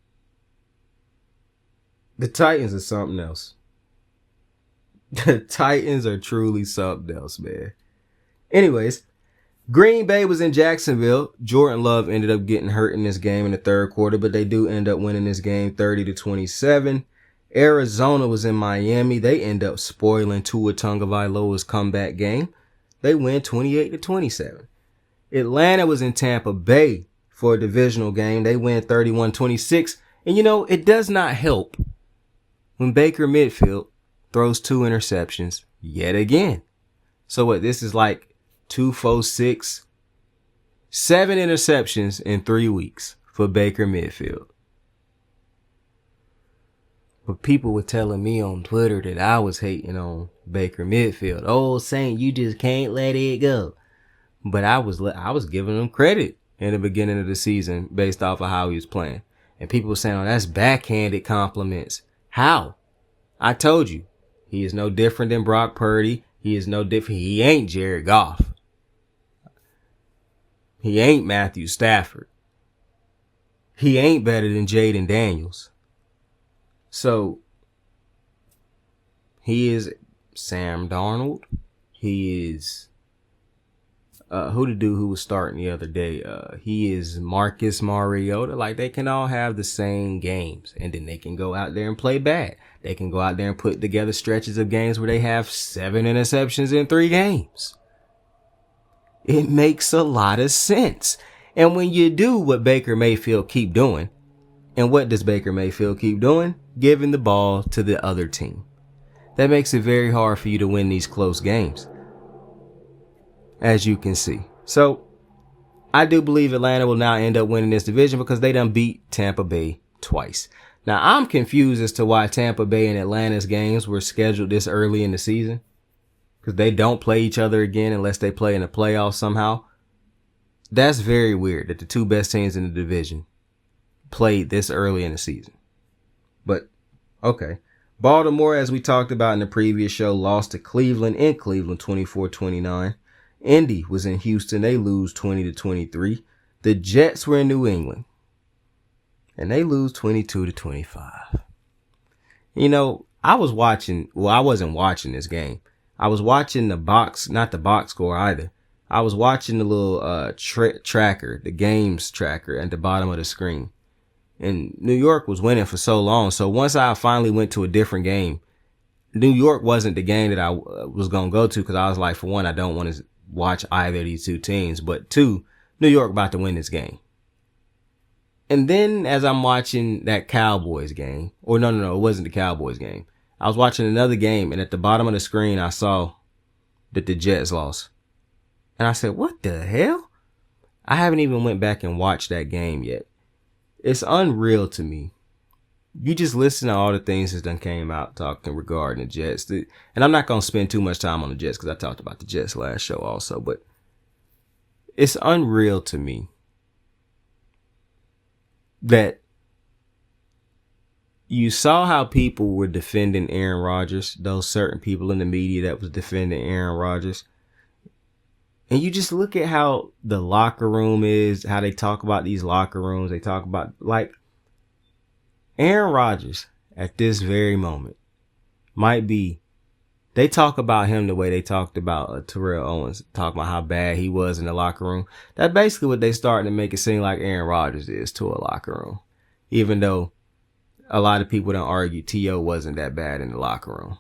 Speaker 6: the Titans are something else. The Titans are truly something else, man. Anyways, Green Bay was in Jacksonville. Jordan Love ended up getting hurt in this game in the third quarter, but they do end up winning this game 30-27. Arizona was in Miami. They end up spoiling Tua Tagovailoa's comeback game. They win 28-27. Atlanta was in Tampa Bay for a divisional game. They win 31-26. And it does not help when Baker Mayfield throws 2 interceptions yet again. So what? This is like 2, 4, 6, 7 interceptions in 3 weeks for Baker Mayfield. But people were telling me on Twitter that I was hating on Baker Mayfield. Oh, saying you just can't let it go. But I was giving him credit in the beginning of the season based off of how he was playing. And people were saying, oh, that's backhanded compliments. How? I told you. He is no different than Brock Purdy. He is no different. He ain't Jared Goff. He ain't Matthew Stafford. He ain't better than Jaden Daniels. So, he is Sam Darnold. He is, who was starting the other day? He is Marcus Mariota. Like, they can all have the same games. And then they can go out there and play bad. They can go out there and put together stretches of games where they have 7 interceptions in 3 games. It makes a lot of sense. And when you do what Baker Mayfield keep doing, and what does Baker Mayfield keep doing? Giving the ball to the other team. That makes it very hard for you to win these close games, as you can see. So, I do believe Atlanta will now end up winning this division because they done beat Tampa Bay twice. Now, I'm confused as to why Tampa Bay and Atlanta's games were scheduled this early in the season. Because they don't play each other again unless they play in the playoffs somehow. That's very weird that the 2 best teams in the division played this early in the season. But, okay. Baltimore, as we talked about in the previous show, lost to Cleveland in Cleveland 24-29. Indy was in Houston. They lose 20-23. The Jets were in New England. And they lose 22-25. I was watching, I wasn't watching this game. I was watching the box, not the box score either. I was watching the little tracker, the games tracker at the bottom of the screen. And New York was winning for so long. So once I finally went to a different game, New York wasn't the game that I was going to go to because I was like, for one, I don't want to watch either of these two teams. But two, New York about to win this game. And then as I'm watching that Cowboys game, or no, it wasn't the Cowboys game. I was watching another game, and at the bottom of the screen, I saw that the Jets lost. And I said, what the hell? I haven't even went back and watched that game yet. It's unreal to me. You just listen to all the things that done came out talking regarding the Jets. And I'm not going to spend too much time on the Jets because I talked about the Jets last show also. But it's unreal to me that you saw how people were defending Aaron Rodgers, those certain people in the media that was defending Aaron Rodgers. And you just look at how the locker room is, how they talk about these locker rooms. They talk about, like, Aaron Rodgers at this very moment might be, they talk about him the way they talked about Terrell Owens, talking about how bad he was in the locker room. That's basically what they starting to make it seem like Aaron Rodgers is to a locker room. Even though a lot of people don't argue T.O. wasn't that bad in the locker room.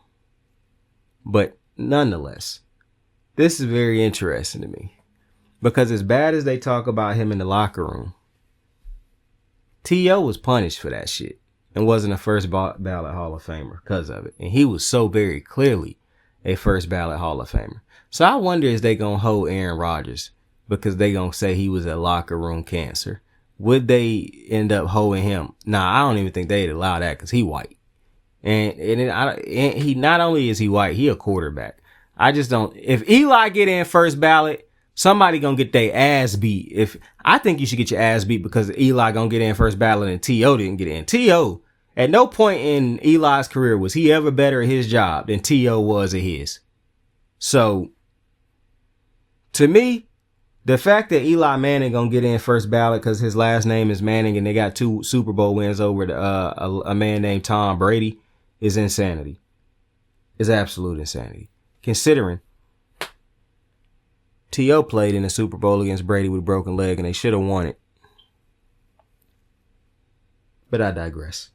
Speaker 6: But nonetheless, this is very interesting to me. Because as bad as they talk about him in the locker room, T.O. was punished for that shit and wasn't a first ballot Hall of Famer because of it. And he was so very clearly a first ballot Hall of Famer. So I wonder if they going to hold Aaron Rodgers because they going to say he was a locker room cancer. Would they end up holding him? Nah, I don't even think they'd allow that because he white. And he not only is he white, he a quarterback. I just don't. If Eli get in first ballot, somebody gonna get their ass beat. I think you should get your ass beat because Eli gonna get in first ballot and T.O. didn't get in. T.O. at no point in Eli's career was he ever better at his job than T.O. was at his. So to me, the fact that Eli Manning gonna get in first ballot because his last name is Manning and they got 2 Super Bowl wins over a man named Tom Brady is insanity. Is absolute insanity. Considering T.O. played in the Super Bowl against Brady with a broken leg and they should have won it. But I digress.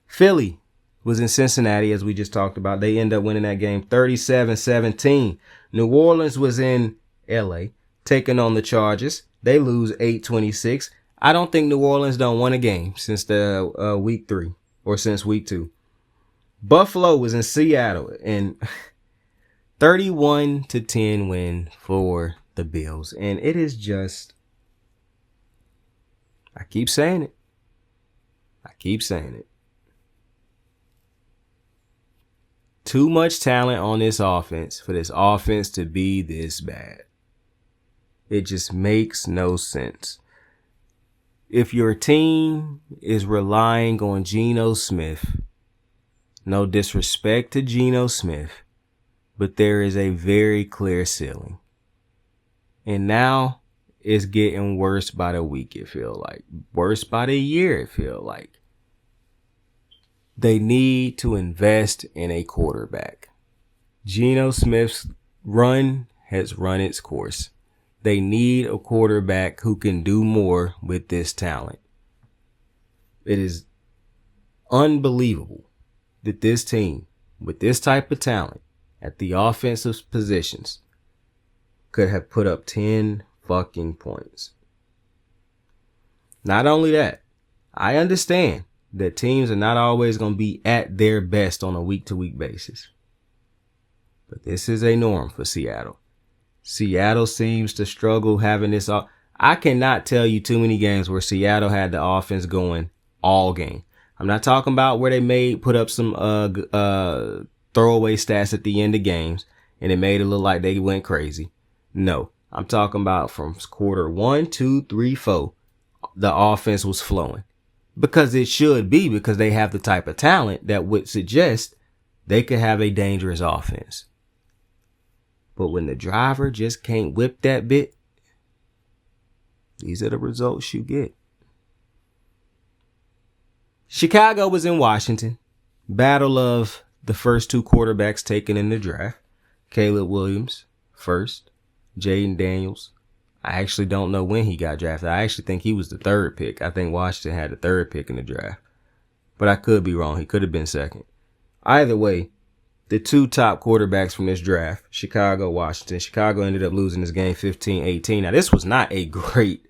Speaker 6: Philly was in Cincinnati, as we just talked about. They end up winning that game 37-17. New Orleans was in L.A. taking on the Chargers. They lose 8-26. I don't think New Orleans don't won a game since the week 3 or since week 2. Buffalo was in Seattle and 31-10 win for the Bills. And it is just, I keep saying it. Too much talent on this offense for this offense to be this bad. It just makes no sense. If your team is relying on Geno Smith, no disrespect to Geno Smith, but there is a very clear ceiling. And now it's getting worse by the week, it feels like. Worse by the year, it feels like. They need to invest in a quarterback. Geno Smith's run has run its course. They need a quarterback who can do more with this talent. It is unbelievable that this team, with this type of talent at the offensive positions, could have put up 10 fucking points. Not only that, I understand that teams are not always going to be at their best on a week-to-week basis. But this is a norm for Seattle. Seattle seems to struggle having this. I cannot tell you too many games where Seattle had the offense going all game. I'm not talking about where they put up some throwaway stats at the end of games and it made it look like they went crazy. No, I'm talking about from quarter 1, 2, 3, 4, the offense was flowing. Because it should be, because they have the type of talent that would suggest they could have a dangerous offense. But when the driver just can't whip that bit, these are the results you get. Chicago was in Washington. Battle of the first 2 quarterbacks taken in the draft. Caleb Williams first. Jaden Daniels. I actually don't know when he got drafted. I actually think he was the 3rd pick. I think Washington had the 3rd pick in the draft. but I could be wrong. He could have been second. Either way, the two top quarterbacks from this draft, Chicago, Washington. Chicago ended up losing this game 15-18. Now, this was not a great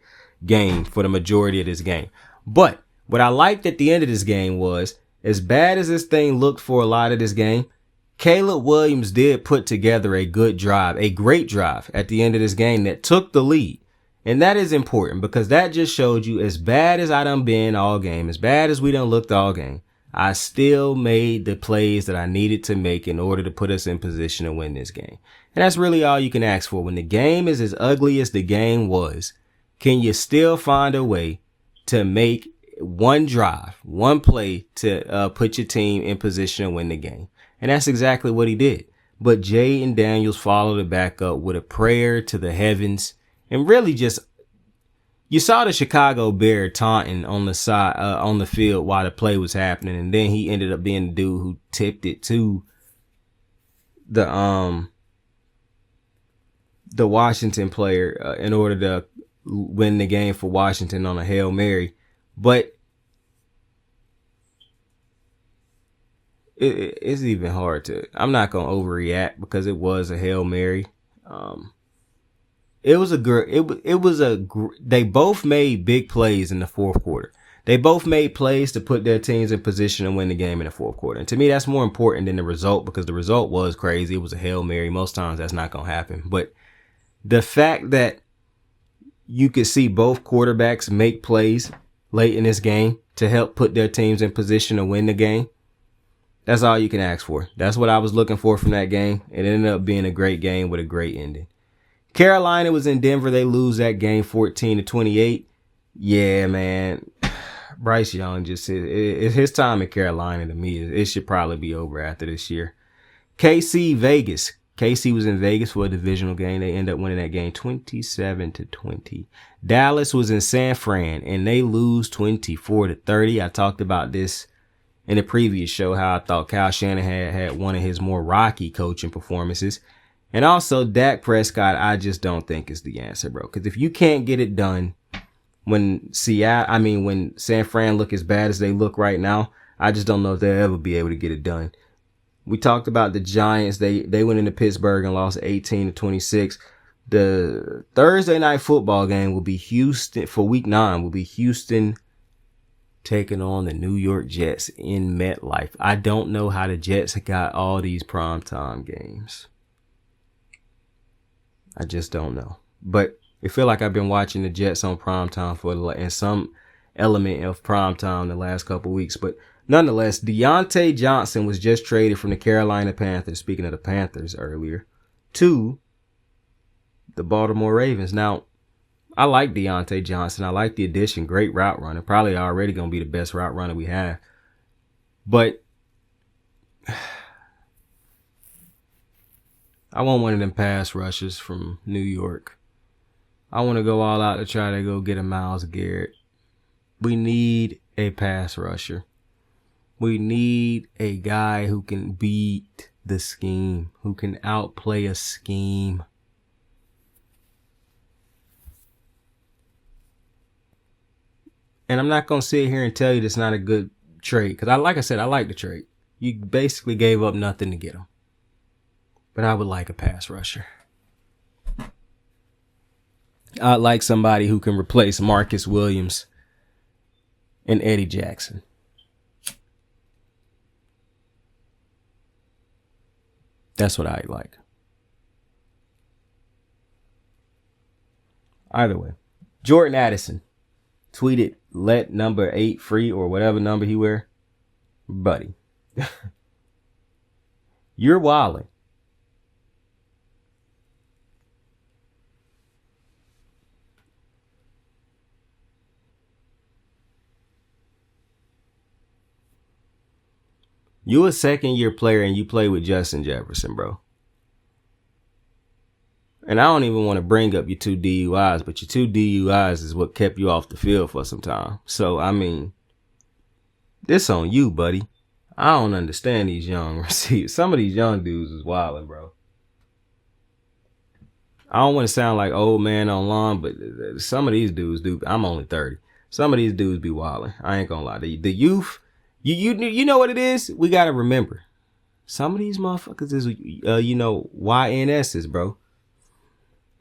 Speaker 6: game for the majority of this game. But what I liked at the end of this game was, as bad as this thing looked for a lot of this game, Caleb Williams did put together a good drive, a great drive at the end of this game that took the lead. And that is important because that just showed you, as bad as I done been all game, as bad as we done looked all game, I still made the plays that I needed to make in order to put us in position to win this game. And that's really all you can ask for. When the game is as ugly as the game was, can you still find a way to make one drive, one play to put your team in position to win the game? And that's exactly what he did. But Jayden Daniels followed it back up with a prayer to the heavens. And really just, you saw the Chicago Bear taunting on the side, on the field while the play was happening. And then he ended up being the dude who tipped it to the Washington player in order to win the game for Washington on a Hail Mary. But it's even hard to, I'm not going to overreact because it was a Hail Mary. They both made big plays in the fourth quarter. They both made plays to put their teams in position to win the game in the fourth quarter. And to me, that's more important than the result because the result was crazy. It was a Hail Mary. Most times that's not going to happen. But the fact that you could see both quarterbacks make plays late in this game to help put their teams in position to win the game, that's all you can ask for. That's what I was looking for from that game. It ended up being a great game with a great ending. Carolina was in Denver. They lose that game 14-28. Yeah, man. Bryce Young just said it's his time in Carolina to me. It should probably be over after this year. KC, Vegas. KC was in Vegas for a divisional game. They end up winning that game 27-20. Dallas was in San Fran and they lose 24-30. I talked about this in the previous show, how I thought Kyle Shanahan had one of his more rocky coaching performances. And also Dak Prescott, I just don't think is the answer, bro. Because if you can't get it done when San Fran look as bad as they look right now, I just don't know if they'll ever be able to get it done. We talked about the Giants. They went into Pittsburgh and lost 18-26. The Thursday night football game will be Houston for week 9. Will be Houston taking on the New York Jets in MetLife. I don't know how the Jets got all these primetime games. I just don't know. But I feel like I've been watching the Jets on primetime in some element of primetime the last couple weeks. But nonetheless, Deontay Johnson was just traded from the Carolina Panthers, speaking of the Panthers earlier, to the Baltimore Ravens. Now, I like Deontay Johnson. I like the addition. Great route runner. Probably already going to be the best route runner we have. But I want one of them pass rushers from New York. I want to go all out to try to go get a Myles Garrett. We need a pass rusher. We need a guy who can beat the scheme, who can outplay a scheme. And I'm not going to sit here and tell you it's not a good trade. Because like I said, I like the trade. You basically gave up nothing to get him. But I would like a pass rusher. I'd like somebody who can replace Marcus Williams and Eddie Jackson. That's what I'd like. Either way. Jordan Addison tweeted, "Let number 8 free," or whatever number he wear. Buddy. You're wilding. You a second-year player and you play with Justin Jefferson, bro. And I don't even want to bring up your 2 DUIs, but your 2 DUIs is what kept you off the field for some time. So, I mean, this on you, buddy. I don't understand these young receivers. Some of these young dudes is wilding, bro. I don't want to sound like old man on lawn, but some of these dudes do. I'm only 30. Some of these dudes be wilding. I ain't gonna lie. The youth You know what it is? We gotta remember. Some of these motherfuckers is, YNSs, bro.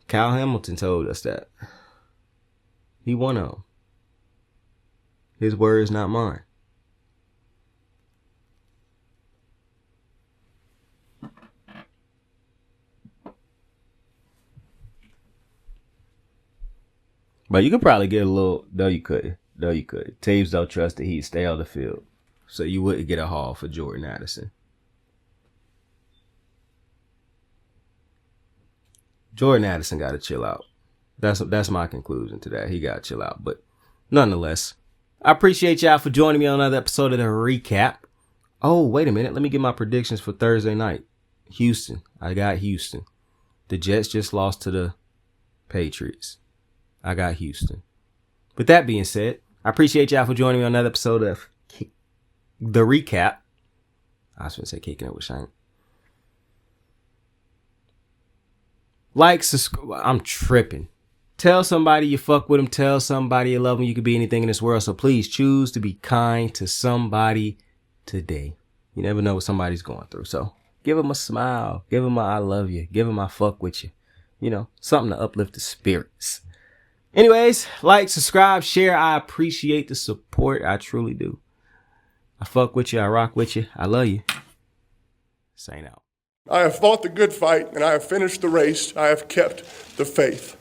Speaker 6: Kyle Hamilton told us that. He one of them. His words, not mine. But you could probably get a little. No, you couldn't. Taves don't trust that he'd stay on the field. So you wouldn't get a haul for Jordan Addison. Jordan Addison got to chill out. That's my conclusion to that. He got to chill out. But nonetheless, I appreciate y'all for joining me on another episode of the recap. Oh, wait a minute. Let me get my predictions for Thursday night. Houston. I got Houston. The Jets just lost to the Patriots. I got Houston. With that being said, I appreciate y'all for joining me on another episode of the recap. I was going to say kicking it with Shane. Like, subscribe. I'm tripping. Tell somebody you fuck with them. Tell somebody you love them. You could be anything in this world. So please choose to be kind to somebody today. You never know what somebody's going through. So give them a smile. Give them a I love you. Give them a fuck with you. You know, something to uplift the spirits. Anyways, like, subscribe, share. I appreciate the support. I truly do. I fuck with you. I rock with you. I love you. Sign out.
Speaker 2: I have fought the good fight, and I have finished the race. I have kept the faith.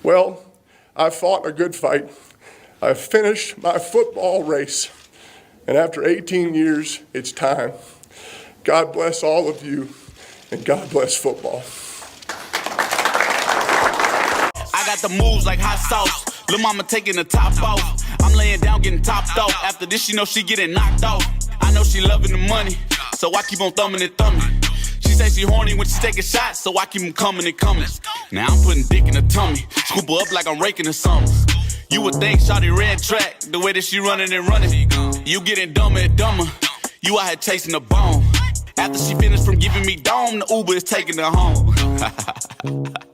Speaker 2: Well, I fought a good fight. I have finished my football race. And after 18 years, it's time. God bless all of you, and God bless football.
Speaker 7: I got the moves like hot sauce. Lil' mama taking the top off. I'm laying down getting topped off. After this, she know she getting knocked off. I know she loving the money, so I keep on thumbing and thumbing. She say she horny when she taking shots, so I keep them coming and coming. Now I'm putting dick in her tummy, scoop her up like I'm raking her something. You would think shawty red track, the way that she running and running. You getting dumber and dumber, you out here chasing the bone. After she finished from giving me dome, the Uber is taking her home.